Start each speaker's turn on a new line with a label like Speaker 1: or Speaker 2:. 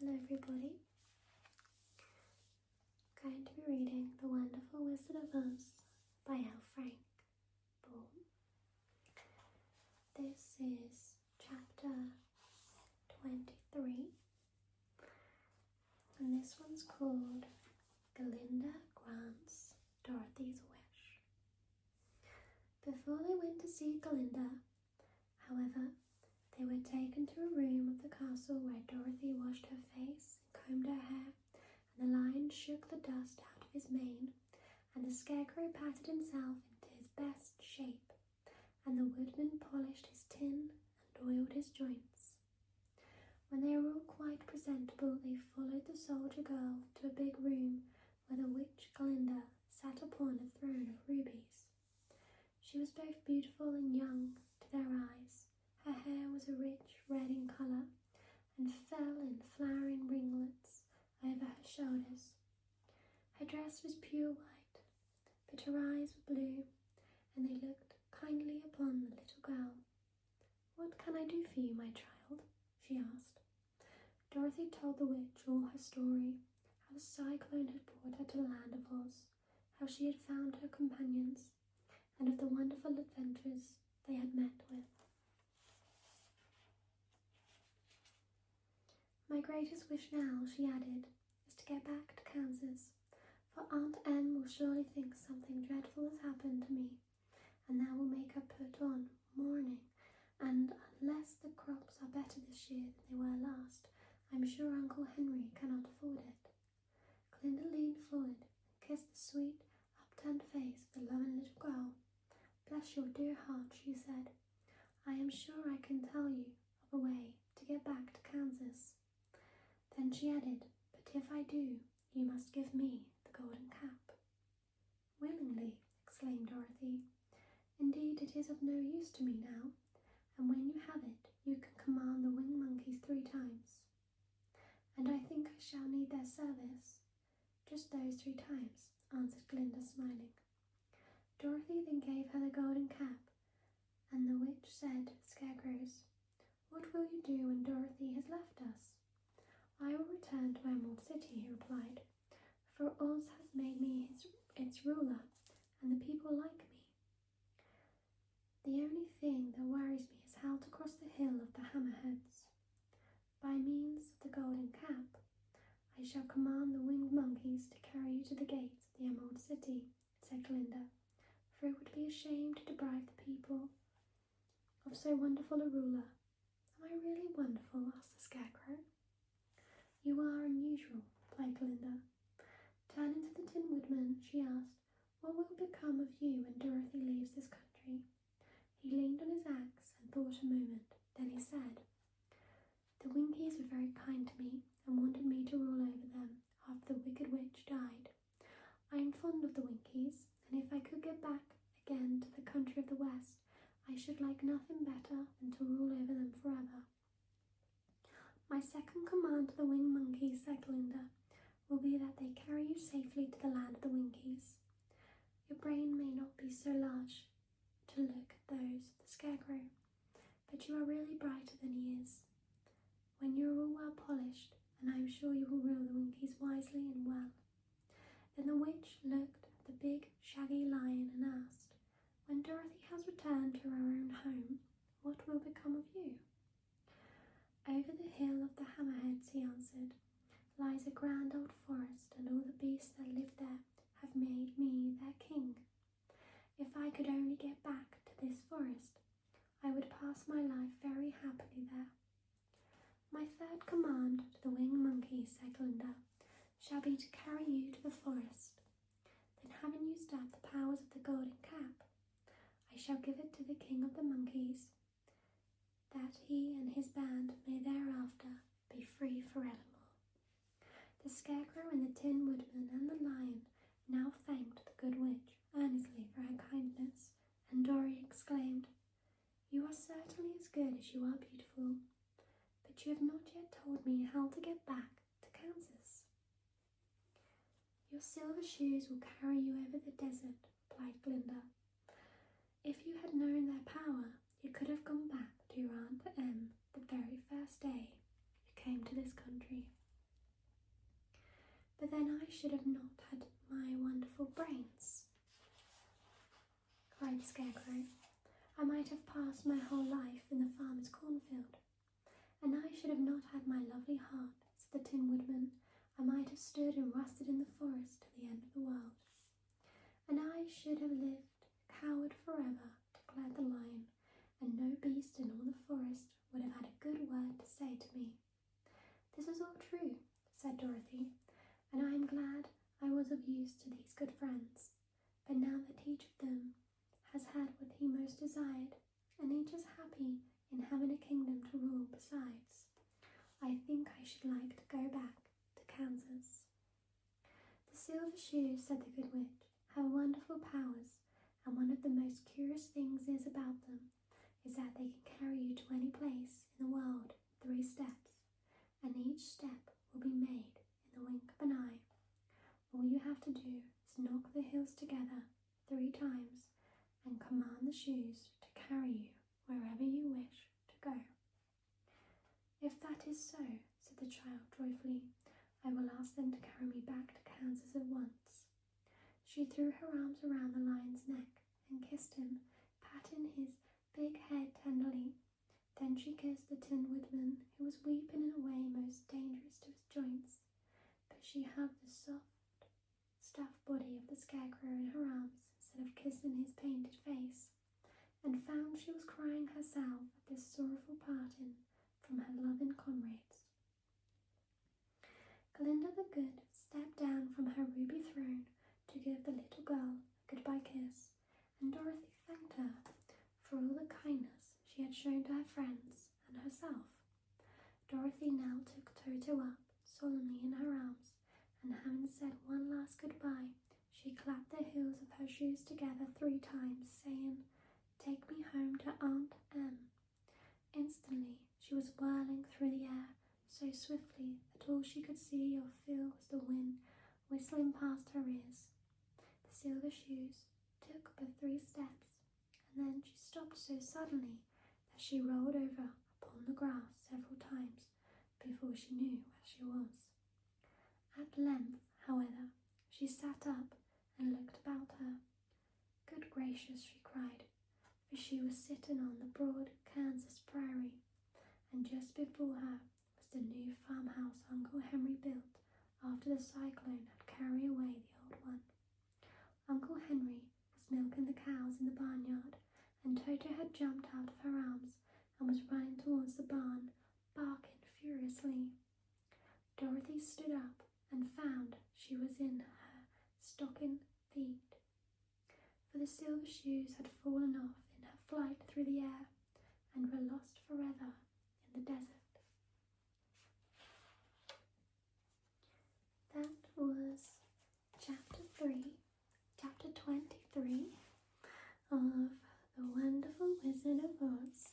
Speaker 1: Hello everybody. I'm going to be reading The Wonderful Wizard of Oz by L.Frank Baum. This is chapter 23 and this one's called Glinda Grants Dorothy's Wish. Before they went to see Glinda, however, they were taken to a room of the castle where Dorothy washed her face and combed her hair, and the lion shook the dust out of his mane, and the scarecrow patted himself into his best shape, and the woodman polished his tin and oiled his joints. When they were all quite presentable, they followed the soldier girl to a big room where the witch Glinda sat upon a throne of rubies. She was both beautiful and young to their eyes. Her hair was a rich red in colour and fell in flowering ringlets over her shoulders. Her dress was pure white, but her eyes were blue, and they looked kindly upon the little girl. "What can I do for you, my child?" she asked. Dorothy told the witch all her story, how the cyclone had brought her to the land of Oz, how she had found her companions, and of the wonderful adventures they had met with. "My greatest wish now," she added, "is to get back to Kansas, for Aunt Em will surely think something dreadful has happened to me, and that will make her put on mourning, and unless the crops are better this year than they were last, I'm sure Uncle Henry cannot afford it." Glinda leaned forward and kissed the sweet, upturned face of the loving little girl. "Bless your dear heart," she said. "I am sure I can tell you of a way to get back to Kansas." Then she added, "But if I do, you must give me the golden cap." "Willingly," exclaimed Dorothy. "Indeed, it is of no use to me now, and when you have it, you can command the winged monkeys 3 times. And I think I shall need their service." "Just those 3 times," answered Glinda, smiling. Dorothy then gave her the golden cap, and the witch said to the scarecrows, "What will you do when Dorothy has left us?" "I will return to Emerald City," he replied, "for Oz has made me its ruler, and the people like me. The only thing that worries me is how to cross the hill of the Hammerheads. By means of the golden cap, I shall command the winged monkeys to carry you to the gates of the Emerald City," said Glinda, "for it would be a shame to deprive the people of so wonderful a ruler." "Am I really wonderful?" asked the scarecrow. "You are unusual," replied Glinda. Turning to the Tin Woodman, she asked, "What will become of you when Dorothy leaves this country?" He leaned on his axe and thought a moment. Then he said, "The Winkies were very kind to me and wanted me to rule over them after the Wicked Witch died. I am fond of the Winkies, and if I could get back again to the country of the West, I should like nothing better than to rule over them forever." "My second command to the winged monkeys," said Glinda, "will be that they carry you safely to the land of the Winkies. Your brain may not be so large to look at those of the scarecrow, but you are really brighter than he is. When you are all well polished, and I am sure you will rule the Winkies wisely and well." Then the witch looked at the big shaggy lion and asked, "When Dorothy has returned to her own home, what will become of you?" "Over the hill of the Hammerheads," he answered, "lies a grand old forest, and all the beasts that live there have made me their king. If I could only get back to this forest, I would pass my life very happily there." "My third command to the winged monkeys," said Glinda, "shall be to carry you to the forest. Then, having used up the powers of the golden cap, I shall give it to the king of the monkeys, that he and his band may thereafter be free forevermore." The scarecrow and the Tin Woodman and the lion now thanked the good witch earnestly for her kindness, and Dorothy exclaimed, "You are certainly as good as you are beautiful, but you have not yet told me how to get back to Kansas." "Your silver shoes will carry you over the desert," replied Glinda. "If you had known their power, you could have gone back to your Aunt Em the very first day you came to this country." then I should have not had my wonderful brains," cried the Scarecrow. "I might have passed my whole life in the farmer's cornfield." "And I should have not had my lovely heart," said the Tin Woodman. "I might have stood and rusted in the forest to the end of the world." "And I should have lived a coward forever," declared the Lion, "and no beast in all the forest would have had a good word to say to me." "This is all true," said Dorothy, "and I am glad I was of use to these good friends. But now that each of them has had what he most desired, and each is happy in having a kingdom to rule besides, I think I should like to go back to Kansas." "The Silver Shoes," said the Good Witch, "have wonderful powers, and one of the most curious things about them is that they can carry you to any place in the world in 3 steps, and each step will be made in the wink of an eye. All you have to do is knock the heels together 3 times and command the shoes to carry you wherever you wish to go." "If that is so," said the child joyfully, "I will ask them to carry me back to Kansas at once." She threw her arms around the Lion's neck and kissed him, patting his big head tenderly. Then she kissed the Tin Woodman, who was weeping in a way most dangerous to his joints, but she hugged the soft, stuffed body of the Scarecrow in her arms instead of kissing his painted face, and found she was crying herself at this sorrowful parting from her loving comrades. Glinda the Good stepped down from her ruby throne to give the little girl a goodbye kiss, and Dorothy thanked her for all the kindness she had shown to her friends and herself. Dorothy now took Toto up solemnly in her arms, and having said one last goodbye, she clapped the heels of her shoes together 3 times, saying, "Take me home to Aunt Em." Instantly she was whirling through the air so swiftly that all she could see or feel was the wind whistling past her ears. The Silver Shoes took but 3 steps, and then she stopped so suddenly that she rolled over upon the grass several times before she knew where she was. At length, however, she sat up and looked about her. "Good gracious," she cried, for she was sitting on the broad Kansas prairie, and just before her was the new farmhouse Uncle Henry built after the cyclone had carried away the old one. Uncle Henry was milking the cows in the barnyard, and Toto had jumped out of her arms and was running towards the barn, barking furiously. Dorothy stood up and found she was in her stocking feet, for the Silver Shoes had fallen off in her flight through the air and were lost forever in the desert. That was chapter 23 of The Wonderful Wizard of Oz.